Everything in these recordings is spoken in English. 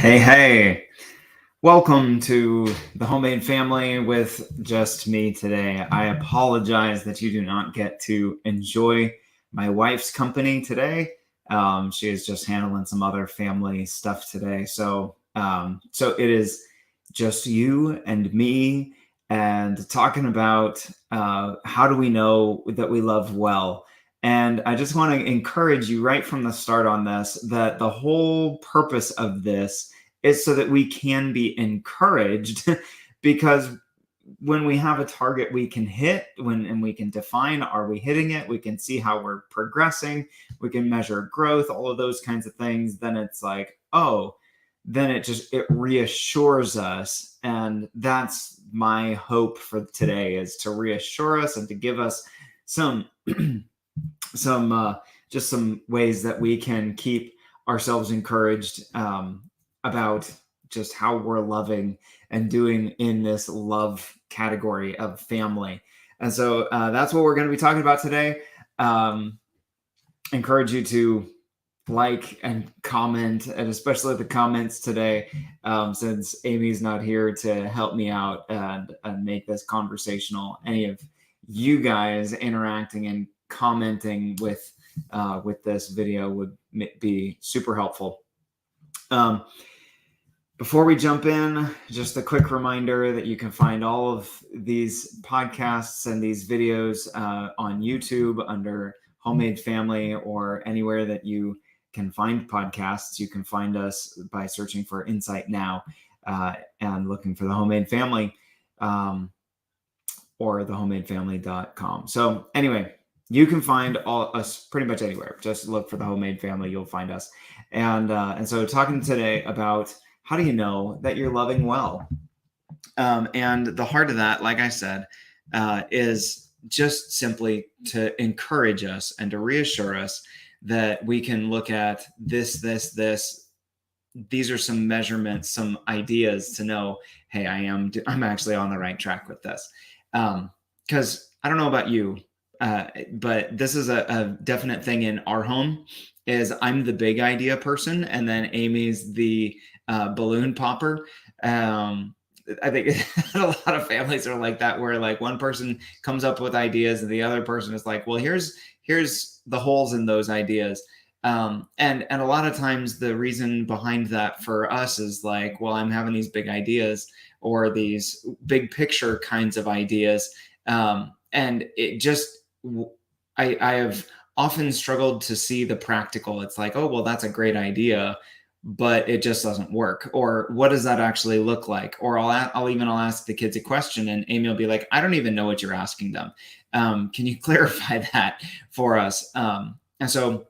Hey, welcome to the Homemade Family with just me today. I apologize that you do not get to enjoy my wife's company today. She is just handling some other family stuff today. So it is just you and me and talking about how do we know that we love well. And I just want to encourage you right from the start on this that the whole purpose of this is so that we can be encouraged because when we have a target we can hit and we can define, are we hitting it, we can see how we're progressing, we can measure growth, all of those kinds of things, then it's like, oh, then it reassures us. And that's my hope for today, is to reassure us and to give us some just some ways that we can keep ourselves encouraged about just how we're loving and doing in this love category of family. And so that's what we're going to be talking about today. Encourage you to like and comment, and especially the comments today, since Amy's not here to help me out and make this conversational. Any of you guys interacting and commenting with this video would be super helpful. Before we jump in, just a quick reminder that you can find all of these podcasts and these videos on YouTube under Homemade Family, or anywhere that you can find podcasts. You can find us by searching for Insight Now and looking for the Homemade Family, or thehomemadefamily.com. So anyway, you can find us pretty much anywhere. Just look for the Homemade Family, you'll find us. And so talking today about how do you know that you're loving well? And the heart of that, like I said, is just simply to encourage us and to reassure us that we can look at this. These are some measurements, some ideas to know, hey, I'm actually on the right track with this. Because I don't know about you, but this is a definite thing in our home, is I'm the big idea person, and then Amy's the balloon popper. I think a lot of families are like that, where like one person comes up with ideas and the other person is like, well, here's the holes in those ideas. And a lot of times the reason behind that for us is like, well, I'm having these big ideas or these big picture kinds of ideas. And it just, I have often struggled to see the practical. It's like, oh, well, that's a great idea, but it just doesn't work. Or what does that actually look like? Or I'll ask the kids a question and Amy will be like, I don't even know what you're asking them. Can you clarify that for us? And so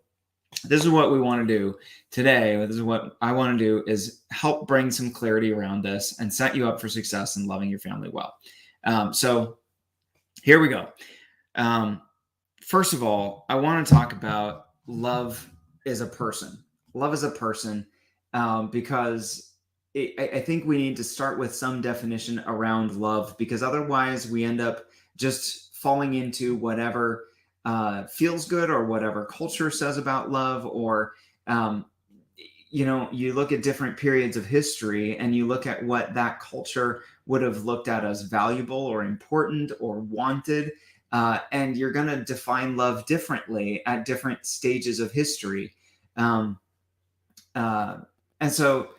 this is what we want to do today. This is what I want to do, is help bring some clarity around this and set you up for success in loving your family well. So here we go. First of all, I want to talk about love as a person. Love as a person, because I think we need to start with some definition around love, because otherwise we end up just falling into whatever feels good or whatever culture says about love. Or you look at different periods of history and you look at what that culture would have looked at as valuable or important or wanted, and you're going to define love differently at different stages of history. And so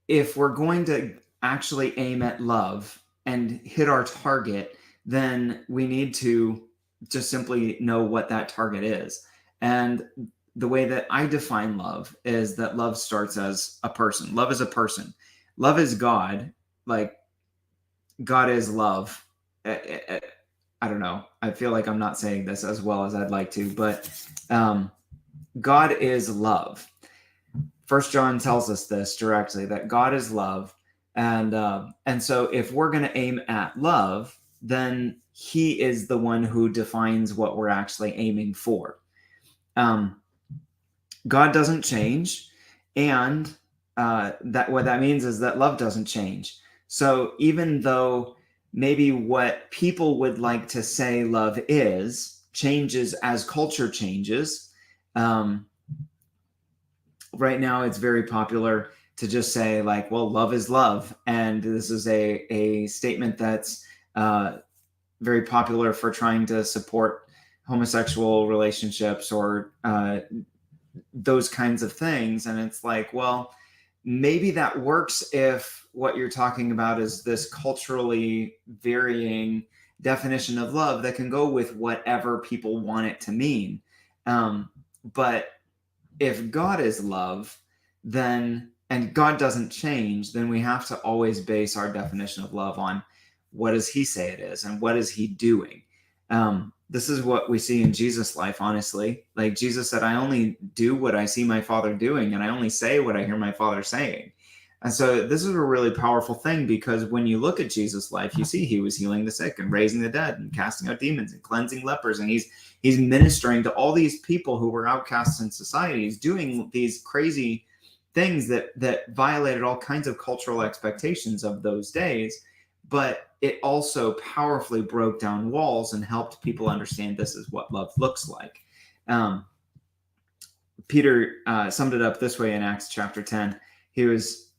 if we're going to actually aim at love and hit our target, then we need to just simply know what that target is. And the way that I define love is that love starts as a person. Love is a person. Love is God. Like, God is love. I don't know. I feel like I'm not saying this as well as I'd like to, but God is love. First John tells us this directly, that God is love. And so if we're going to aim at love, then he is the one who defines what we're actually aiming for. God doesn't change. And that what that means is that love doesn't change. So even though maybe what people would like to say love is changes as culture changes, right now it's very popular to just say like, well, love is love. And this is a statement that's very popular for trying to support homosexual relationships or those kinds of things. And it's like, well, maybe that works if what you're talking about is this culturally varying definition of love that can go with whatever people want it to mean. But if God is love, then, and God doesn't change, then we have to always base our definition of love on what does he say it is and what is he doing. This is what we see in Jesus' life, honestly. Like Jesus said, I only do what I see my Father doing, and I only say what I hear my Father saying. And so this is a really powerful thing, because when you look at Jesus' life, you see he was healing the sick and raising the dead and casting out demons and cleansing lepers. And he's ministering to all these people who were outcasts in society. He's doing these crazy things that violated all kinds of cultural expectations of those days. But it also powerfully broke down walls and helped people understand this is what love looks like. Peter summed it up this way in Acts chapter 10. He was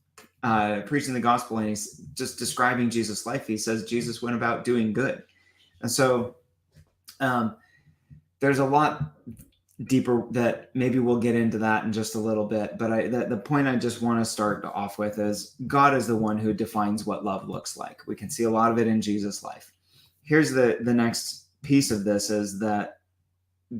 preaching the gospel, and he's just describing Jesus' life. He says Jesus went about doing good. And so there's a lot deeper that maybe we'll get into that in just a little bit. But the point I just want to start off with is God is the one who defines what love looks like. We can see a lot of it in Jesus' life. Here's the next piece of this, is that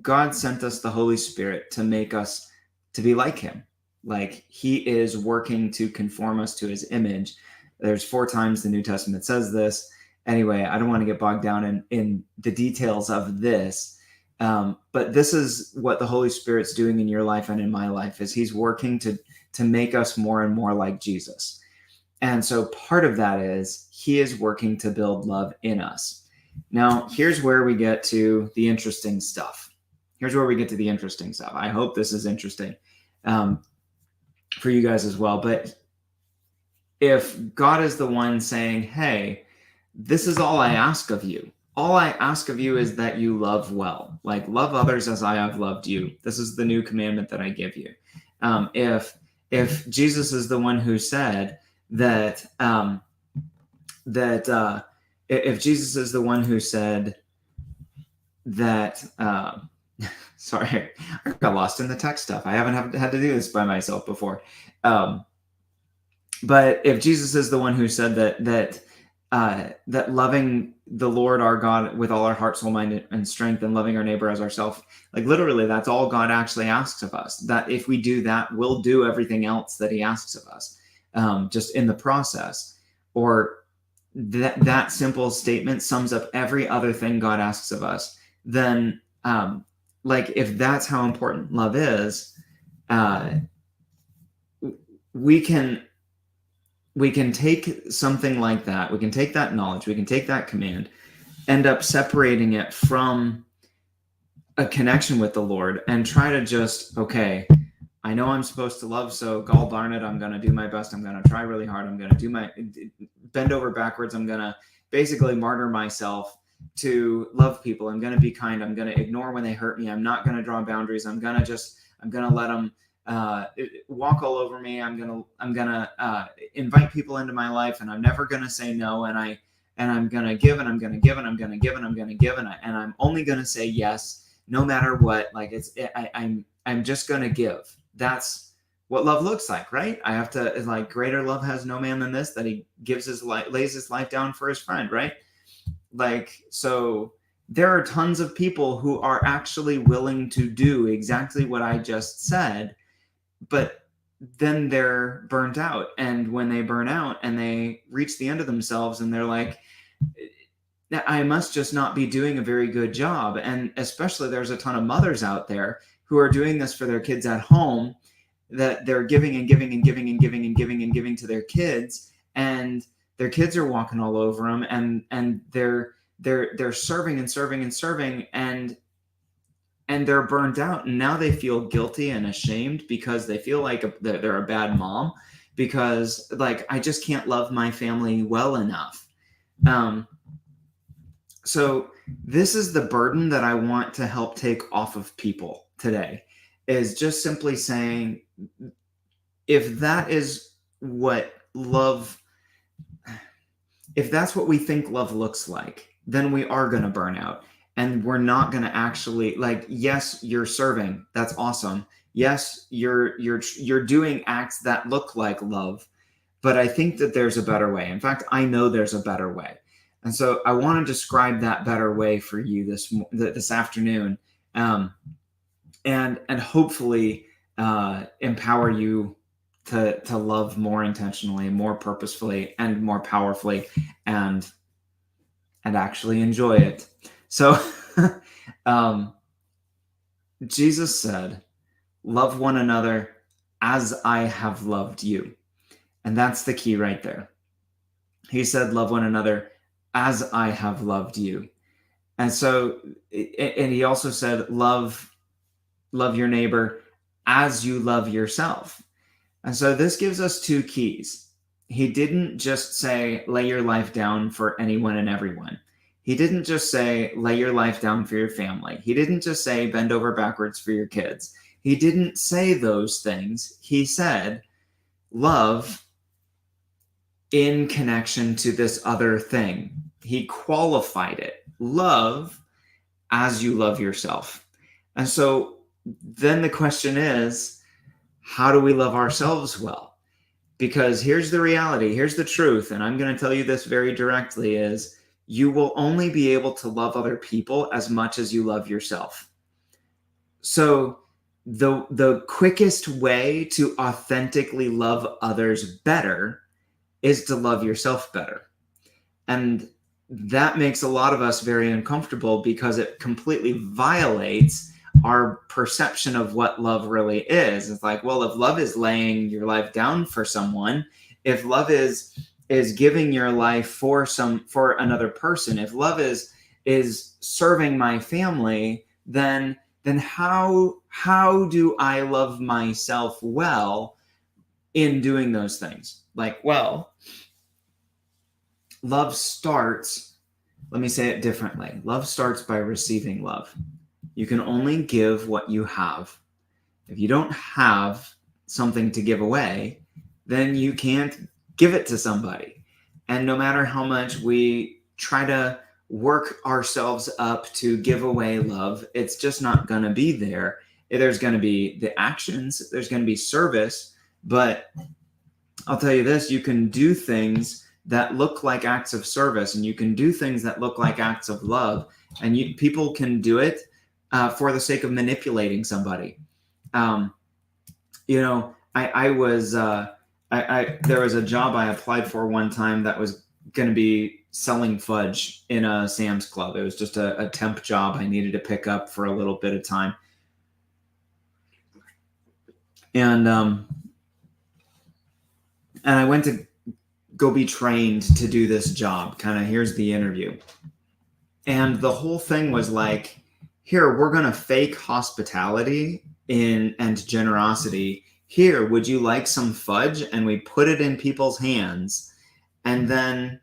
God sent us the Holy Spirit to make us to be like him. Like he is working to conform us to his image. There's 4 times the New Testament says this. Anyway, I don't want to get bogged down in the details of this. But this is what the Holy Spirit's doing in your life and in my life, is he's working to make us more and more like Jesus. And so part of that is he is working to build love in us. Now, here's where we get to the interesting stuff. I hope this is interesting for you guys as well. But if God is the one saying, hey, this is all I ask of you. All I ask of you is that you love well, like love others as I have loved you. This is the new commandment that I give you. If Jesus is the one who said that, if Jesus is the one who said that, sorry, I got lost in the text stuff. I haven't had to do this by myself before. But if Jesus is the one who said that loving the Lord our God with all our heart, soul, mind, and strength, and loving our neighbor as ourselves, like literally that's all God actually asks of us. That if we do that, we'll do everything else that he asks of us, just in the process. Or that simple statement sums up every other thing God asks of us. Then like if that's how important love is, we can take something like that. We can take that knowledge. We can take that command, end up separating it from a connection with the Lord, and try to just, okay, I know I'm supposed to love, so gall darn it, I'm going to do my best. I'm going to try really hard. I'm going to do my bend over backwards. I'm going to basically martyr myself to love people. I'm going to be kind. I'm going to ignore when they hurt me. I'm not going to draw boundaries. I'm going to let them walk all over me. I'm gonna invite people into my life, and I'm never gonna say no. And I'm gonna give, and I'm gonna give, and I'm gonna give, and I'm gonna give, and I'm only gonna say yes, no matter what. Like I'm just gonna give. That's what love looks like, right? I have to, like, greater love has no man than this, that he gives his life, lays his life down for his friend, right? Like, so there are tons of people who are actually willing to do exactly what I just said, but then they're burnt out. And when they burn out and they reach the end of themselves, and they're like, I must just not be doing a very good job. And especially there's a ton of mothers out there who are doing this for their kids at home, that they're giving and giving and giving and giving and giving and giving to their kids, and their kids are walking all over them, and they're serving and serving and serving, and they're burnt out, and now they feel guilty and ashamed because they feel like they're a bad mom, because like, I just can't love my family well enough. So this is the burden that I want to help take off of people today, is just simply saying, if that is what love, if that's what we think love looks like, then we are going to burn out, and we're not going to actually, like, yes, you're serving, that's awesome, yes, you're doing acts that look like love, but I think that there's a better way. In fact, I know there's a better way. And so I want to describe that better way for you this afternoon, and hopefully empower you to love more intentionally, more purposefully, and more powerfully, and actually enjoy it. So Jesus said, "Love one another as I have loved you." And that's the key right there. He said, "Love one another as I have loved you." And so, and he also said, love your neighbor as you love yourself. And so this gives us two keys. He didn't just say, lay your life down for anyone and everyone. He didn't just say, lay your life down for your family. He didn't just say, bend over backwards for your kids. He didn't say those things. He said, love in connection to this other thing. He qualified it. Love as you love yourself. And so then the question is, how do we love ourselves well? Because here's the reality, here's the truth, and I'm going to tell you this very directly, is you will only be able to love other people as much as you love yourself. So the quickest way to authentically love others better is to love yourself better. And that makes a lot of us very uncomfortable because it completely violates our perception of what love really is. It's like, well, if love is laying your life down for someone, if love is giving your life for another person, if love is serving my family, then how do I love myself well in doing those things? Like, well, love starts, let me say it differently. Love starts by receiving love. You can only give what you have. If you don't have something to give away, then you can't give it to somebody. And no matter how much we try to work ourselves up to give away love, it's just not going to be there. There's going to be the actions, there's going to be service, but I'll tell you this, you can do things that look like acts of service, and you can do things that look like acts of love, and people can do it for the sake of manipulating somebody. I was there was a job I applied for one time that was going to be selling fudge in a Sam's Club. It was just a temp job I needed to pick up for a little bit of time, and I went to go be trained to do this job. Kind of, here's the interview. And the whole thing was like, here, we're going to fake hospitality and generosity. Here, would you like some fudge? And we put it in people's hands. And then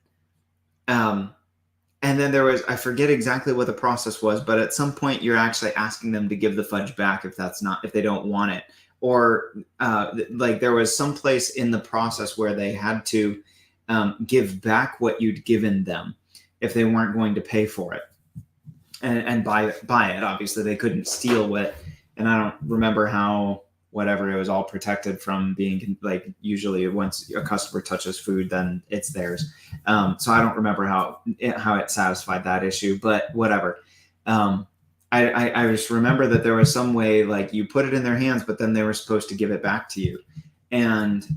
there was, I forget exactly what the process was, but at some point you're actually asking them to give the fudge back if they don't want it. Or like there was some place in the process where they had to give back what you'd given them if they weren't going to pay for it and buy it. Obviously, they couldn't steal it, and I don't remember how. Whatever, it was all protected from being, like, usually once a customer touches food, then it's theirs. So I don't remember how it satisfied that issue, but whatever. I just remember that there was some way, like, you put it in their hands, but then they were supposed to give it back to you, and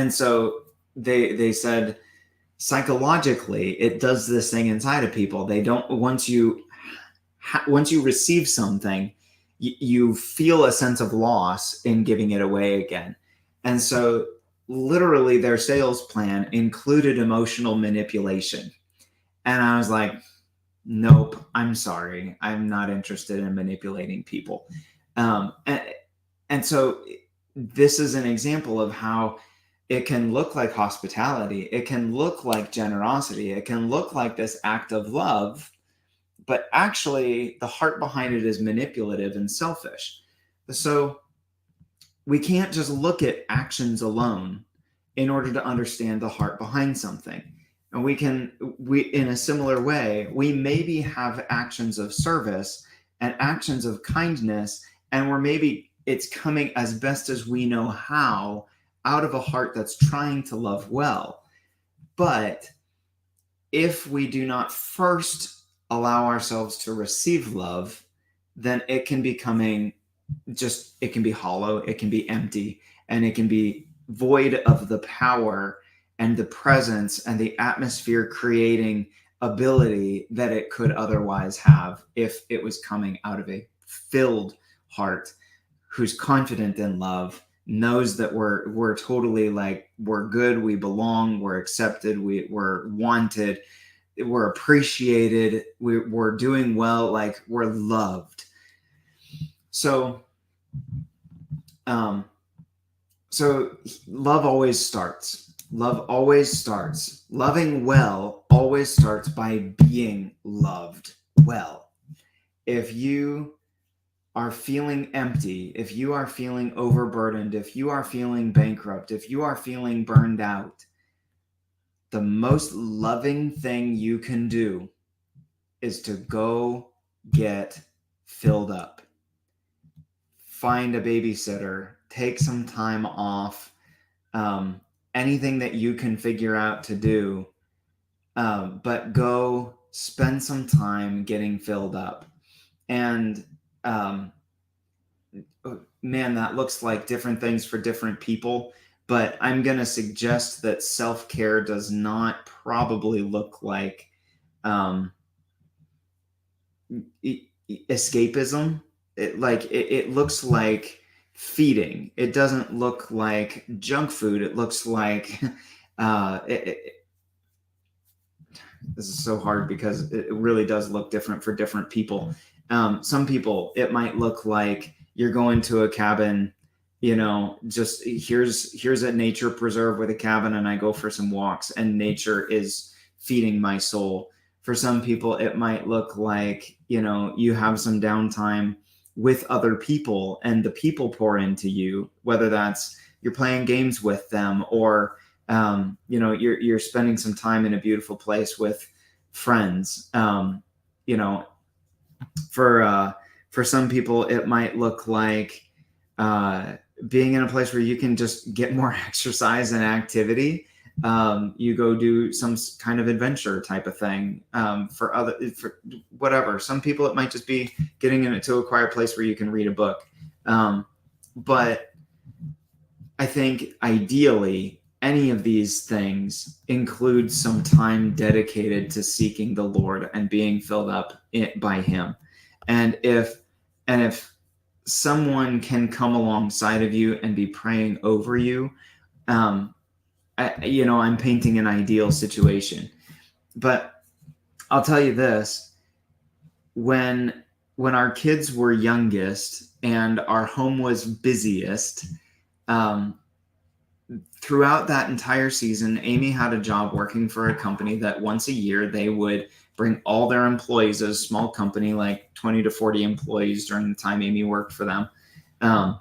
so they said psychologically it does this thing inside of people. They don't, once you receive something, you feel a sense of loss in giving it away again. And so literally their sales plan included emotional manipulation. And I was like, nope, I'm sorry. I'm not interested in manipulating people. And so this is an example of how it can look like hospitality. It can look like generosity. It can look like this act of love, but actually the heart behind it is manipulative and selfish. So we can't just look at actions alone in order to understand the heart behind something. And we in a similar way, we maybe have actions of service and actions of kindness, and we're maybe it's coming as best as we know how out of a heart that's trying to love well. But if we do not first allow ourselves to receive love, then it can be coming just, it can be hollow, it can be empty, and it can be void of the power and the presence and the atmosphere creating ability that it could otherwise have if it was coming out of a filled heart who's confident in love, knows that we're totally like, we're good, we belong, we're accepted, we're wanted, we're appreciated, we're doing well, like we're loved. So so love always starts. Love always starts. Loving well always starts by being loved well. If you are feeling empty, if you are feeling overburdened, if you are feeling bankrupt, if you are feeling burned out, the most loving thing you can do is to go get filled up. Find a babysitter, take some time off, anything that you can figure out to do, but go spend some time getting filled up. And man, that looks like different things for different people, but I'm going to suggest that self-care does not probably look like escapism. It looks like feeding. It doesn't look like junk food. It looks like this is so hard because it really does look different for different people. Some people, it might look like you're going to a cabin, just here's a nature preserve with a cabin, and I go for some walks, and nature is feeding my soul. For some people, it might look like, you have some downtime with other people, and the people pour into you, whether that's you're playing games with them, or you're spending some time in a beautiful place with friends. For some people, it might look like being in a place where you can just get more exercise and activity. You go do some kind of adventure type of thing. For whatever. Some people, it might just be getting into a quiet place where you can read a book. But I think ideally, any of these things include some time dedicated to seeking the Lord and being filled up by Him. And if someone can come alongside of you and be praying over you, I'm painting an ideal situation. But I'll tell you this: when our kids were youngest and our home was busiest, throughout that entire season, Amy had a job working for a company that once a year they would bring all their employees, a small company, like 20 to 40 employees during the time Amy worked for them. And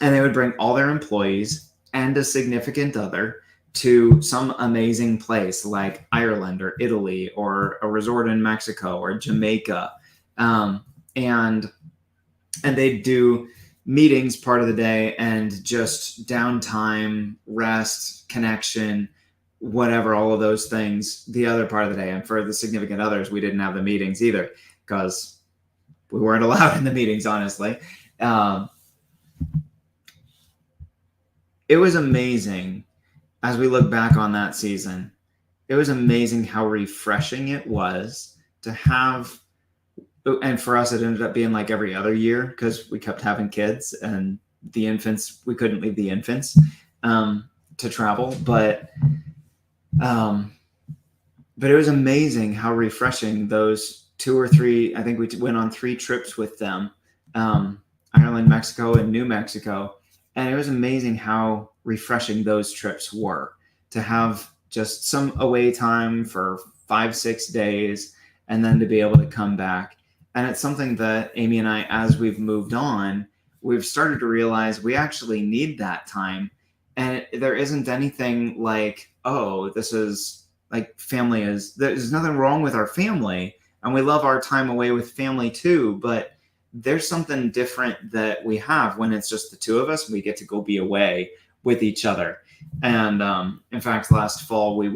they would bring all their employees and a significant other to some amazing place like Ireland or Italy or a resort in Mexico or Jamaica. And they'd do meetings part of the day and just downtime, rest, connection, whatever, all of those things the other part of the day. And for the significant others, we didn't have the meetings either because we weren't allowed in the meetings, honestly. It was amazing as we look back on that season. It was amazing how refreshing it was to have. And for us, it ended up being like every other year because we kept having kids, and the infants, we couldn't leave the infants to travel. But it was amazing how refreshing those 2 or 3, I think we went on 3 trips with them, Ireland, Mexico, and New Mexico. And it was amazing how refreshing those trips were, to have just some away time for 5-6 days and then to be able to come back. And it's something that Amy and I, as we've moved on, we've started to realize we actually need that time. And there isn't anything like, oh, this is like family is, there's nothing wrong with our family. And we love our time away with family too. But there's something different that we have when it's just the two of us. We get to go be away with each other. And in fact, last fall we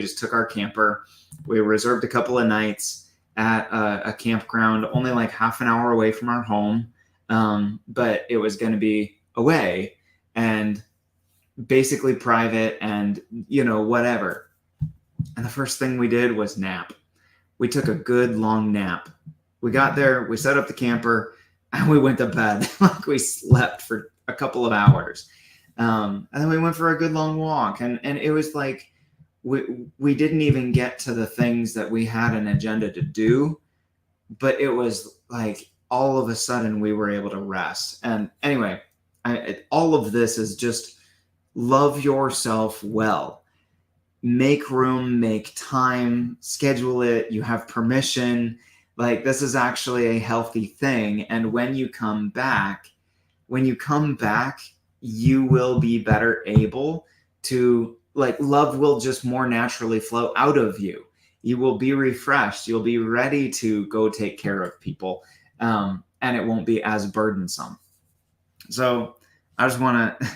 just took our camper. We reserved a couple of nights at a campground, only like half an hour away from our home. But it was going to be away and basically private and, whatever. And the first thing we did was nap. We took a good long nap. We got there, we set up the camper, and we went to bed. Like we slept for a couple of hours. And then we went for a good long walk. And it was like, we didn't even get to the things that we had an agenda to do, but it was like all of a sudden we were able to rest. And anyway, all of this is just love yourself well. Make room, make time, schedule it. You have permission. Like this is actually a healthy thing. And when you come back, you will be better able to, like, love will just more naturally flow out of you. You will be refreshed. You'll be ready to go take care of people. And it won't be as burdensome. So I just want to,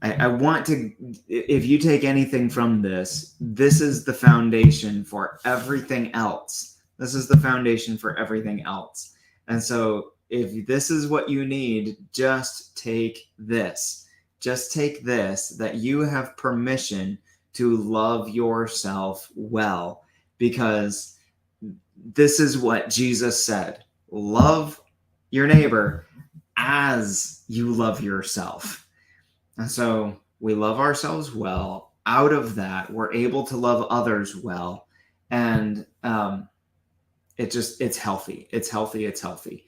I want to, if you take anything from this is the foundation for everything else. This is the foundation for everything else. And so if this is what you need, just take this. Just take this, that you have permission to love yourself well, because this is what Jesus said. Love your neighbor as you love yourself. And so we love ourselves well. Out of that, we're able to love others well. And it's healthy. It's healthy.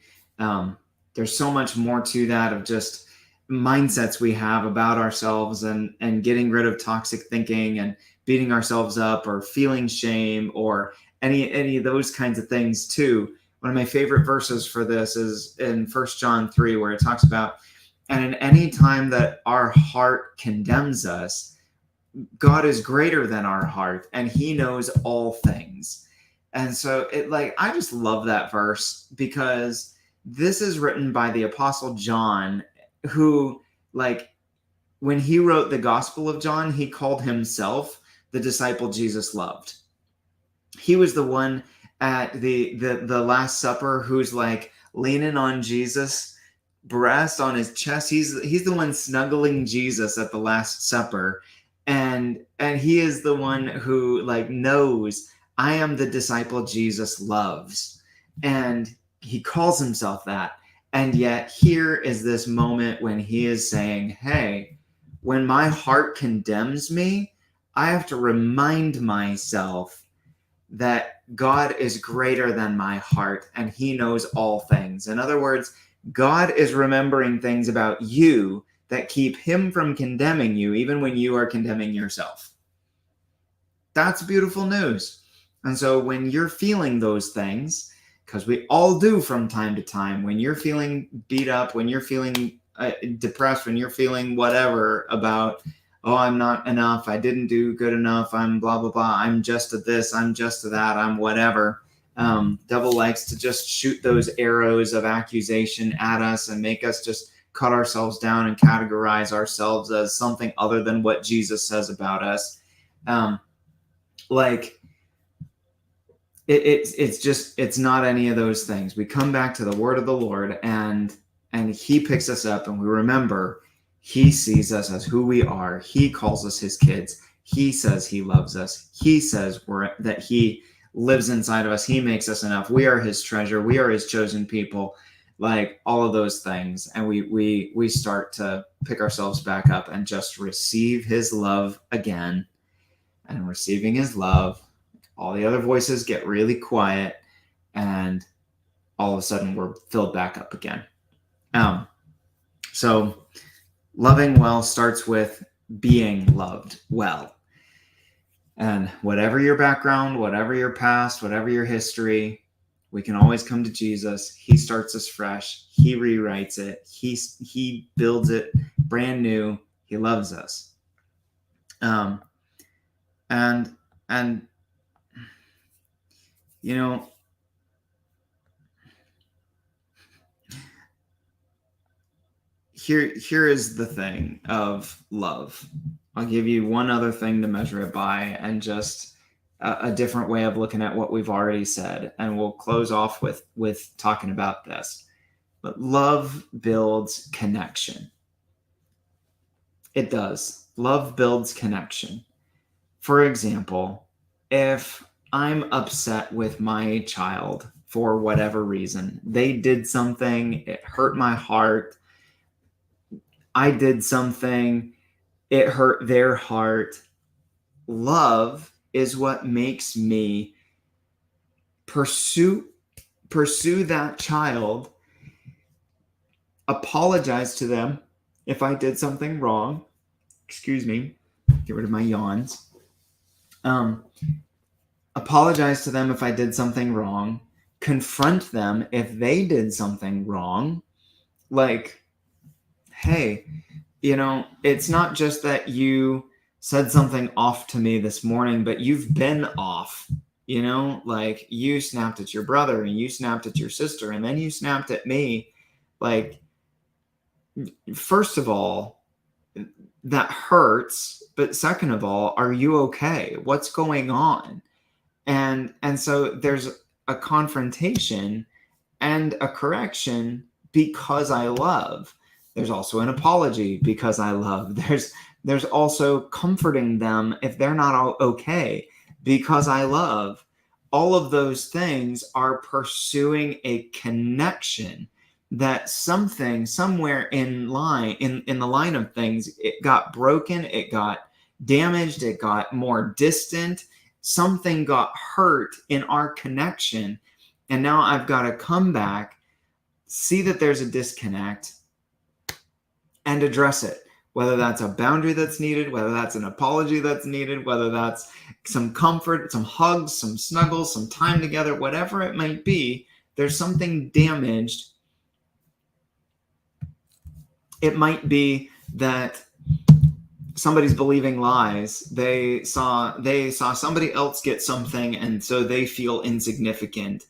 There's so much more to that of just mindsets we have about ourselves and getting rid of toxic thinking and beating ourselves up or feeling shame or any of those kinds of things too. One of my favorite verses for this is in 1 John 3, where it talks about, and in any time that our heart condemns us, God is greater than our heart and he knows all things. And so I just love that verse, because this is written by the Apostle John, who, like, when he wrote the Gospel of John, he called himself the disciple Jesus loved. He was the one at the Last Supper who's like leaning on Jesus' breast, on his chest. He's the one snuggling Jesus at the Last Supper. And he is the one who, like, knows, I am the disciple Jesus loves. And he calls himself that. And yet here is this moment when he is saying, hey, when my heart condemns me, I have to remind myself that God is greater than my heart and he knows all things. In other words, God is remembering things about you that keep him from condemning you, even when you are condemning yourself. That's beautiful news. And so when you're feeling those things, because we all do from time to time, when you're feeling beat up, when you're feeling depressed, when you're feeling whatever about, oh, I'm not enough, I didn't do good enough, I'm blah, blah, blah, I'm just to this, I'm just to that, I'm whatever. Devil likes to just shoot those arrows of accusation at us and make us just cut ourselves down and categorize ourselves as something other than what Jesus says about us. It's not any of those things. We come back to the word of the Lord and he picks us up, and we remember he sees us as who we are. He calls us his kids. He says he loves us. He says that he lives inside of us. He makes us enough. We are his treasure. We are his chosen people, like all of those things. And we start to pick ourselves back up and just receive his love again. And receiving his love, all the other voices get really quiet, and all of a sudden we're filled back up again. So loving well starts with being loved well. And whatever your background, whatever your past, whatever your history, We can always come to Jesus. He starts us fresh. He rewrites it. He builds it brand new. He loves us. And you know, here is the thing of love. I'll give you one other thing to measure it by, and just a different way of looking at what we've already said, and we'll close off with talking about this. But love builds connection. It does. Love builds connection. For example, if I'm upset with my child for whatever reason, they did something, it hurt my heart, I did something, it hurt their heart. Love is what makes me pursue that child, apologize to them if I did something wrong. Excuse me, get rid of my yawns. Apologize to them if I did something wrong, confront them if they did something wrong. Like, hey, it's not just that you said something off to me this morning, but you've been off, like you snapped at your brother and you snapped at your sister and then you snapped at me. Like, first of all, that hurts, but second of all, are you okay? What's going on? And so there's a confrontation and a correction because I love. There's also an apology because I love. There's also comforting them if they're not okay because I love. All of those things are pursuing a connection that something somewhere in the line of things, it got broken, it got damaged, it got more distant, something got hurt in our connection, and now I've got to come back, see that there's a disconnect, and address it. Whether that's a boundary that's needed, whether that's an apology that's needed, whether that's some comfort, some hugs, some snuggles, some time together, whatever it might be, there's something damaged. It might be that somebody's believing lies. They saw somebody else get something, and so they feel insignificant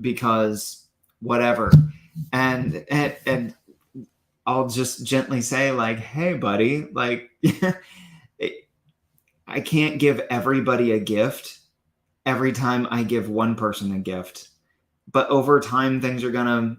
because whatever. And I'll just gently say, like, hey, buddy, like, I can't give everybody a gift every time I give one person a gift. But over time, things are gonna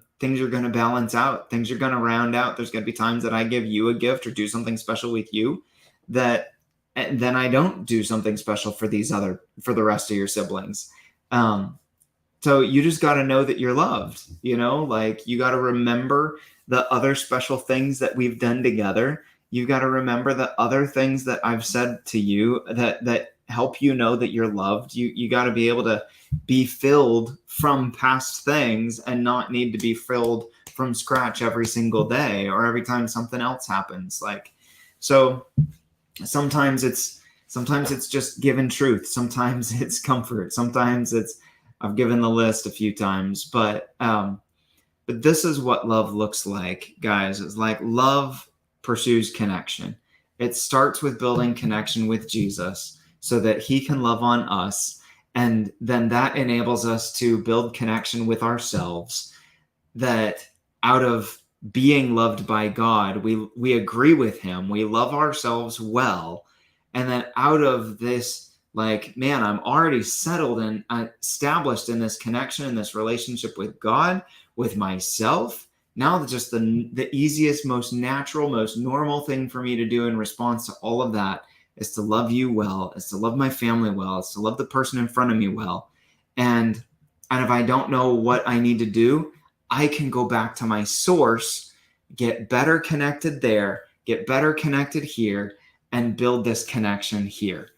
balance out. Things are gonna round out. There's gonna be times that I give you a gift or do something special with you that then I don't do something special for the rest of your siblings. So you just got to know that you're loved, like you got to remember the other special things that we've done together. You got to remember the other things that I've said to you that help you know that you're loved. You got to be able to be filled from past things and not need to be filled from scratch every single day or every time something else happens. Like, so sometimes it's just given truth. Sometimes it's comfort. Sometimes it's, I've given the list a few times, but this is what love looks like, guys. It's like love pursues connection. It starts with building connection with Jesus so that he can love on us. And then that enables us to build connection with ourselves, that out of being loved by God, we agree with him. We love ourselves well. And then out of this, like, man, I'm already settled and established in this connection, in this relationship with God, with myself. Now, just the easiest, most natural, most normal thing for me to do in response to all of that is to love you well, is to love my family well, is to love the person in front of me well. And if I don't know what I need to do, I can go back to my source, get better connected there, get better connected here, and build this connection here.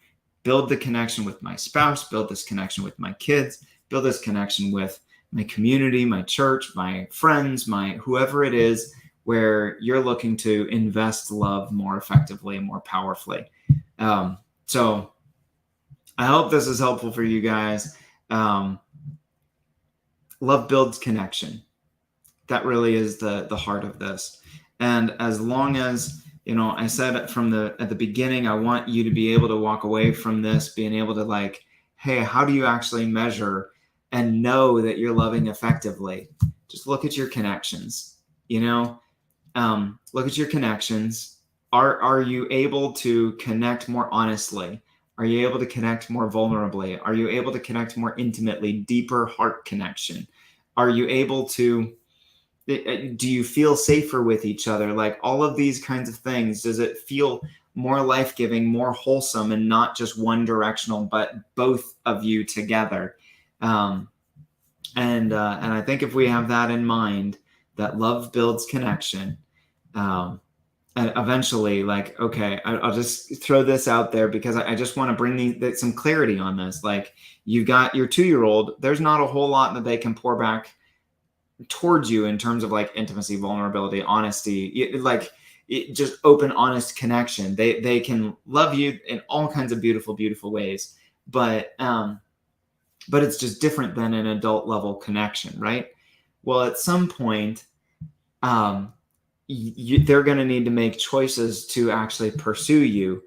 Build the connection with my spouse, build this connection with my kids, build this connection with my community, my church, my friends, my whoever it is, where you're looking to invest love more effectively and more powerfully. So I hope this is helpful for you guys. love builds connection. That really is the heart of this. And as long as, I said at the beginning, I want you to be able to walk away from this being able to, like, hey, how do you actually measure and know that you're loving effectively? Just look at your connections. Look at your connections. Are you able to connect more honestly? Are you able to connect more vulnerably? Are you able to connect more intimately, deeper heart connection? Are you able to, do you feel safer with each other? Like, all of these kinds of things. Does it feel more life-giving, more wholesome, and not just one directional, but both of you together? And I think if we have that in mind, that love builds connection, and eventually, like, okay, I'll just throw this out there because I just want to bring some clarity on this. Like, you got your 2-year-old, there's not a whole lot that they can pour back towards you in terms of, like, intimacy, vulnerability, honesty, just open, honest connection. They can love you in all kinds of beautiful ways, but it's just different than an adult level connection, right? Well, at some point, they're going to need to make choices to actually pursue you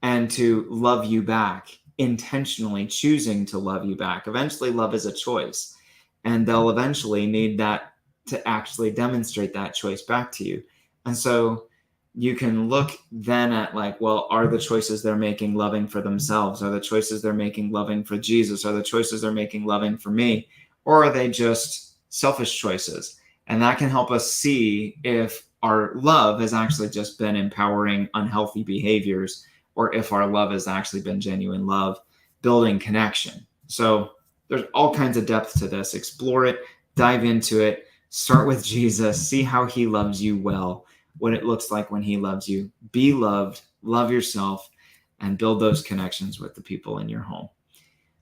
and to love you back, intentionally choosing to love you back. Eventually, love is a choice, and they'll eventually need that to actually demonstrate that choice back to you. And so you can look then at, like, well, are the choices they're making loving for themselves? Are the choices they're making loving for Jesus? Are the choices they're making loving for me? Or are they just selfish choices? And that can help us see if our love has actually just been empowering unhealthy behaviors, or if our love has actually been genuine love, building connection. So there's all kinds of depth to this. Explore it, dive into it, start with Jesus, see how he loves you well, what it looks like when he loves you. Be loved, love yourself, and build those connections with the people in your home.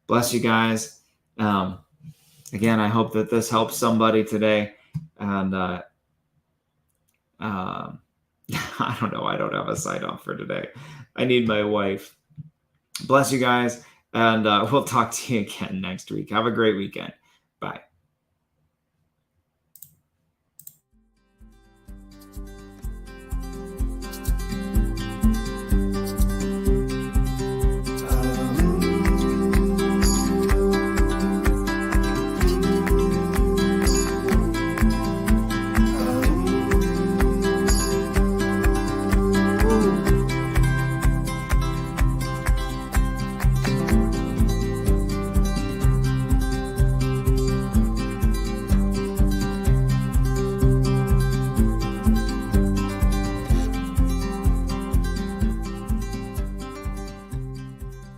Bless you guys. Again, I hope that this helps somebody today. And I don't know. I don't have a sign off for today. I need my wife. Bless you guys. And we'll talk to you again next week. Have a great weekend. Bye.